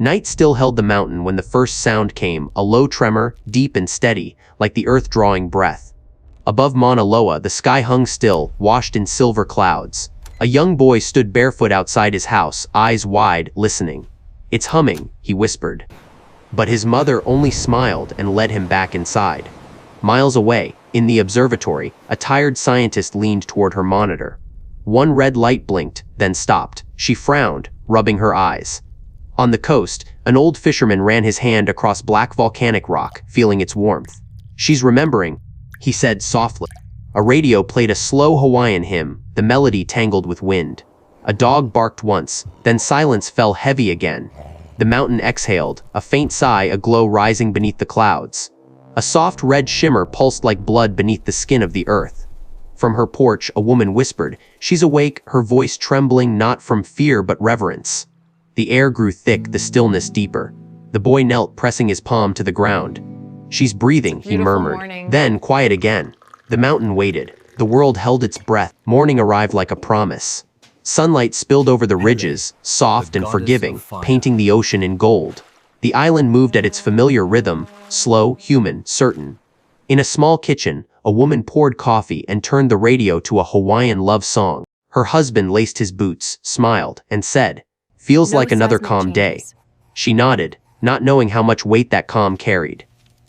Night still held the mountain when the first sound came, a low tremor, deep and steady, like the earth drawing breath. Above Mauna Loa, the sky hung still, washed in silver clouds. A young boy stood barefoot outside his house, eyes wide, listening. "It's humming," he whispered. But his mother only smiled and led him back inside. Miles away, in the observatory, a tired scientist leaned toward her monitor. One red light blinked, then stopped. She frowned, rubbing her eyes. On the coast, an old fisherman ran his hand across black volcanic rock, feeling its warmth. "She's remembering," he said softly. A radio played a slow Hawaiian hymn, the melody tangled with wind. A dog barked once, then silence fell heavy again. The mountain exhaled, a faint sigh aglow rising beneath the clouds. A soft red shimmer pulsed like blood beneath the skin of the earth. From her porch, a woman whispered, "She's awake," her voice trembling not from fear but reverence. The air grew thick, the stillness deeper. The boy knelt, pressing his palm to the ground. "She's breathing," he murmured. Morning. Then, quiet again. The mountain waited. The world held its breath. Morning arrived like a promise. Sunlight spilled over the ridges, soft and forgiving, painting the ocean in gold. The island moved at its familiar rhythm, slow, human, certain. In a small kitchen, a woman poured coffee and turned the radio to a Hawaiian love song. Her husband laced his boots, smiled, and said, "Feels like another calm day." She nodded, not knowing how much weight that calm carried.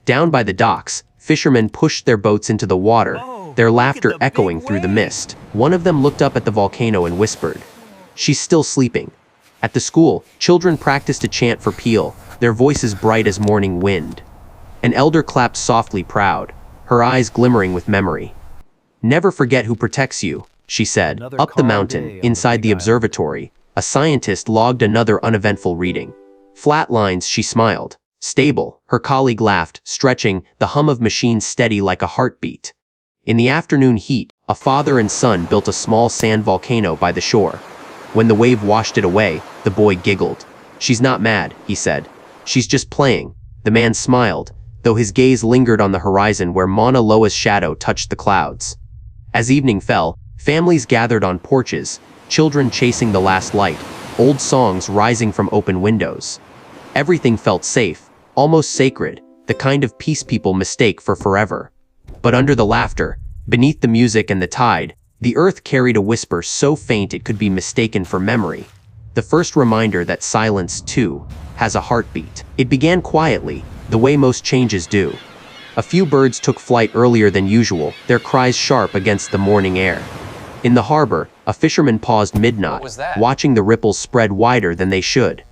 Down by the docks, fishermen pushed their boats into the water, their laughter echoing through the mist. One of them looked up at the volcano and whispered, "She's still sleeping." At the school, children practiced a chant for Peel, their voices bright as morning wind. An elder clapped softly, proud, her eyes glimmering with memory. "Never forget who protects you," she said. Up the mountain, inside the observatory, a scientist logged another uneventful reading. "Flat lines," she smiled. "Stable," her colleague laughed, stretching, the hum of machines steady like a heartbeat. In the afternoon heat, a father and son built a small sand volcano by the shore. When the wave washed it away, the boy giggled. "She's not mad," he said. "She's just playing." The man smiled, though his gaze lingered on the horizon where Mauna Loa's shadow touched the clouds. As evening fell, families gathered on porches, children chasing the last light, old songs rising from open windows. Everything felt safe, almost sacred, the kind of peace people mistake for forever. But under the laughter, beneath the music and the tide, the earth carried a whisper so faint it could be mistaken for memory. The first reminder that silence, too, has a heartbeat. It began quietly, the way most changes do. A few birds took flight earlier than usual, their cries sharp against the morning air. In the harbor, a fisherman paused mid-knot, watching the ripples spread wider than they should.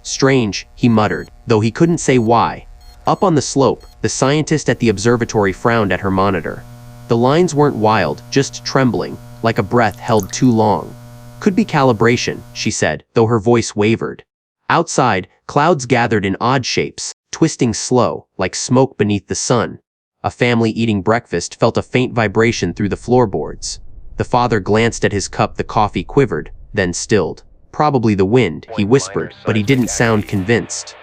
"Strange," he muttered, though he couldn't say why. Up on the slope, the scientist at the observatory frowned at her monitor. The lines weren't wild, just trembling, like a breath held too long. "Could be calibration," she said, though her voice wavered. Outside, clouds gathered in odd shapes, twisting slow, like smoke beneath the sun. A family eating breakfast felt a faint vibration through the floorboards. The father glanced at his cup, the coffee quivered, then stilled. "Probably the wind," he whispered, but he didn't sound convinced.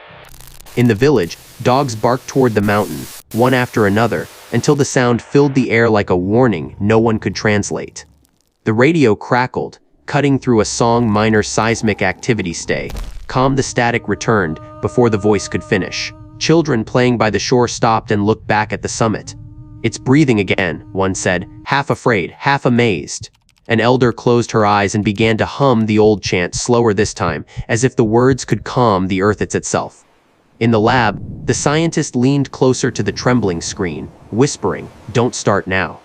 In the village, dogs barked toward the mountain, one after another, until the sound filled the air like a warning no one could translate. The radio crackled, cutting through a song. "Minor seismic activity, stay calm." The static returned before the voice could finish. Children playing by the shore stopped and looked back at the summit. "It's breathing again," one said, half afraid, half amazed. An elder closed her eyes and began to hum the old chant, slower this time, as if the words could calm the earth itself. In the lab, the scientist leaned closer to the trembling screen, whispering, "Don't start now."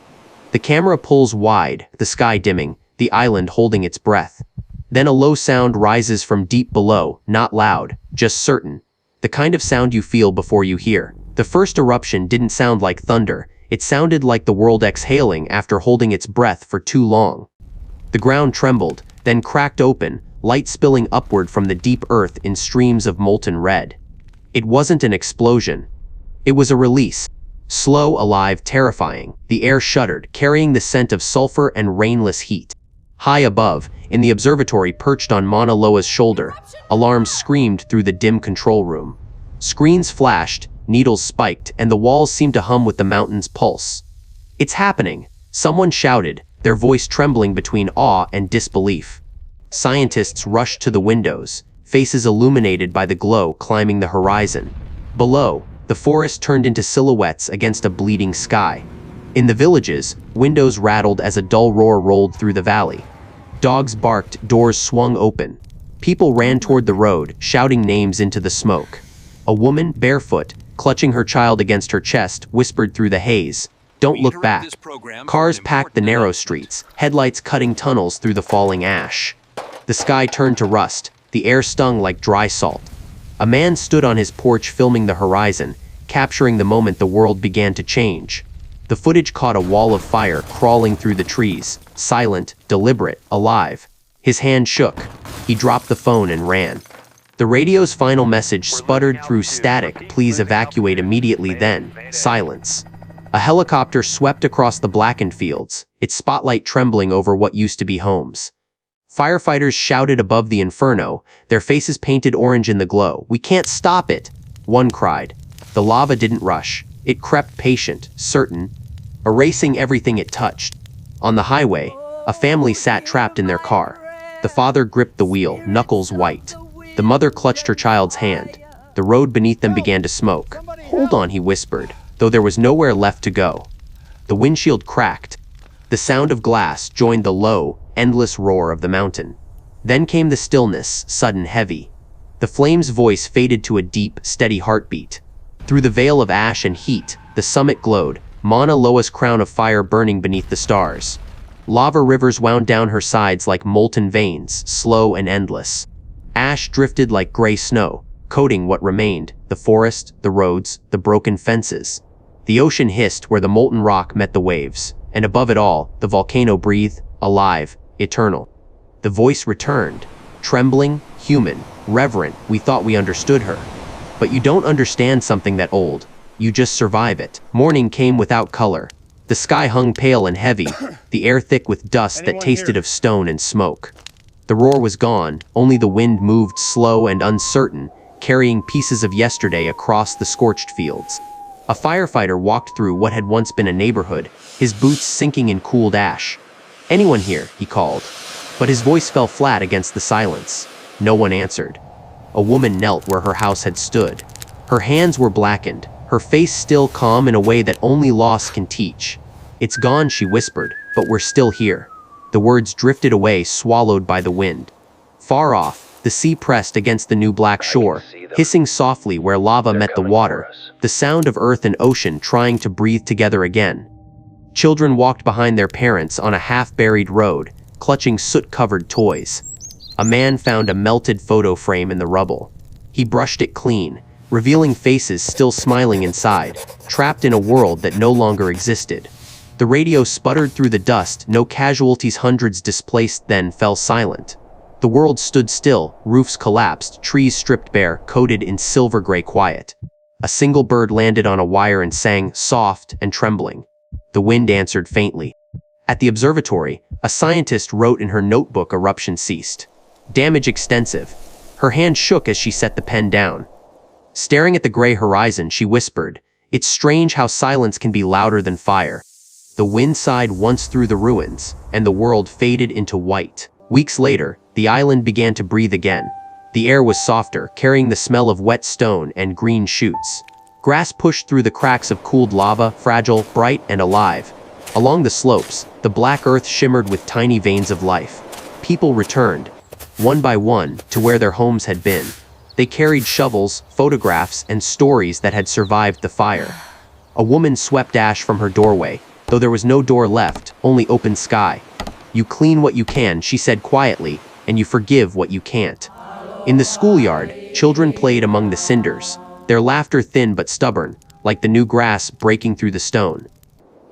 The camera pulls wide, the sky dimming, the island holding its breath. Then a low sound rises from deep below, not loud, just certain. The kind of sound you feel before you hear. The first eruption didn't sound like thunder, it sounded like the world exhaling after holding its breath for too long. The ground trembled, then cracked open, light spilling upward from the deep earth in streams of molten red. It wasn't an explosion. It was a release. Slow, alive, terrifying. The air shuddered, carrying the scent of sulfur and rainless heat. High above, in the observatory perched on Mauna Loa's shoulder, alarms screamed through the dim control room. Screens flashed, needles spiked, and the walls seemed to hum with the mountain's pulse. "It's happening!" someone shouted, their voice trembling between awe and disbelief. Scientists rushed to the windows, faces illuminated by the glow climbing the horizon. Below, the forest turned into silhouettes against a bleeding sky. In the villages, windows rattled as a dull roar rolled through the valley. Dogs barked, doors swung open. People ran toward the road, shouting names into the smoke. A woman, barefoot, clutching her child against her chest, whispered through the haze, "Don't look back." Cars packed the narrow streets, headlights cutting tunnels through the falling ash. The sky turned to rust, the air stung like dry salt. A man stood on his porch filming the horizon, capturing the moment the world began to change. The footage caught a wall of fire crawling through the trees, silent, deliberate, alive. His hand shook. He dropped the phone and ran. The radio's final message sputtered through static, "Please evacuate immediately." Then, silence. A helicopter swept across the blackened fields, its spotlight trembling over what used to be homes. Firefighters shouted above the inferno, their faces painted orange in the glow. "We can't stop it," one cried. The lava didn't rush. It crept patient, certain, erasing everything it touched. On the highway, a family sat trapped in their car. The father gripped the wheel, knuckles white. The mother clutched her child's hand. The road beneath them began to smoke. "Hold on," he whispered, though there was nowhere left to go. The windshield cracked. The sound of glass joined the low, endless roar of the mountain. Then came the stillness, sudden, heavy. The flame's voice faded to a deep, steady heartbeat. Through the veil of ash and heat, the summit glowed, Mauna Loa's crown of fire burning beneath the stars. Lava rivers wound down her sides like molten veins, slow and endless. Ash drifted like gray snow, coating what remained, the forest, the roads, the broken fences. The ocean hissed where the molten rock met the waves, and above it all, the volcano breathed, alive, eternal. The voice returned, trembling, human, reverent. "We thought we understood her. But you don't understand something that old. You just survive it." Morning came without color. The sky hung pale and heavy, the air thick with dust that tasted of stone and smoke. The roar was gone, only the wind moved slow and uncertain, carrying pieces of yesterday across the scorched fields. A firefighter walked through what had once been a neighborhood, his boots sinking in cooled ash. "Anyone here?" he called. But his voice fell flat against the silence. No one answered. A woman knelt where her house had stood. Her hands were blackened, her face still calm in a way that only loss can teach. "It's gone," she whispered, "but we're still here." The words drifted away, swallowed by the wind. Far off, the sea pressed against the new black shore, hissing softly where lava met the water, the sound of earth and ocean trying to breathe together again. Children walked behind their parents on a half-buried road, clutching soot-covered toys. A man found a melted photo frame in the rubble. He brushed it clean, revealing faces still smiling inside, trapped in a world that no longer existed. The radio sputtered through the dust, no casualties, hundreds displaced, then fell silent. The world stood still, roofs collapsed, trees stripped bare, coated in silver-gray quiet. A single bird landed on a wire and sang, soft and trembling. The wind answered faintly. At the observatory, a scientist wrote in her notebook, "Eruption ceased. Damage extensive." Her hand shook as she set the pen down. Staring at the gray horizon, she whispered, "It's strange how silence can be louder than fire." The wind sighed once through the ruins, and the world faded into white. Weeks later, the island began to breathe again. The air was softer, carrying the smell of wet stone and green shoots. Grass pushed through the cracks of cooled lava, fragile, bright, and alive. Along the slopes, the black earth shimmered with tiny veins of life. People returned, one by one, to where their homes had been. They carried shovels, photographs, and stories that had survived the fire. A woman swept ash from her doorway, though there was no door left, only open sky. "You clean what you can," she said quietly, "and you forgive what you can't." In the schoolyard, children played among the cinders, their laughter thin but stubborn, like the new grass breaking through the stone.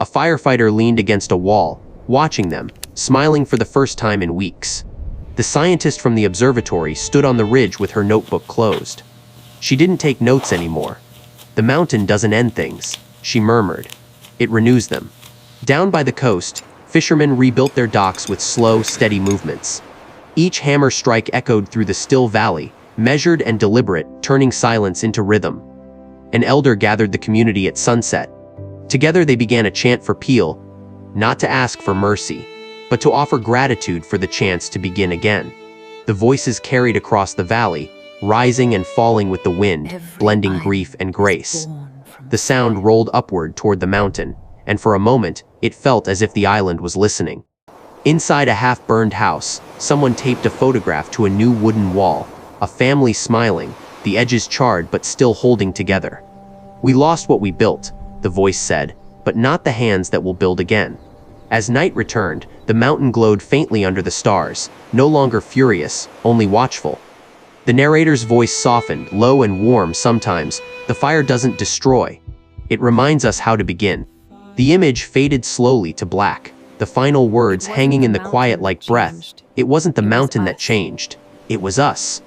A firefighter leaned against a wall, watching them, smiling for the first time in weeks. The scientist from the observatory stood on the ridge with her notebook closed. She didn't take notes anymore. "The mountain doesn't end things," she murmured. "It renews them." Down by the coast, fishermen rebuilt their docks with slow, steady movements. Each hammer strike echoed through the still valley, measured and deliberate, turning silence into rhythm. An elder gathered the community at sunset. Together they began a chant for Peel, not to ask for mercy, but to offer gratitude for the chance to begin again. The voices carried across the valley, rising and falling with the wind, blending grief and grace. The sound rolled upward toward the mountain, and for a moment, it felt as if the island was listening. Inside a half-burned house, someone taped a photograph to a new wooden wall, a family smiling, the edges charred but still holding together. "We lost what we built," the voice said, "but not the hands that will build again." As night returned, the mountain glowed faintly under the stars, no longer furious, only watchful. The narrator's voice softened, low and warm sometimes. "The fire doesn't destroy. It reminds us how to begin." The image faded slowly to black, the final words hanging in the quiet like breath. It wasn't the mountain that changed. It was us.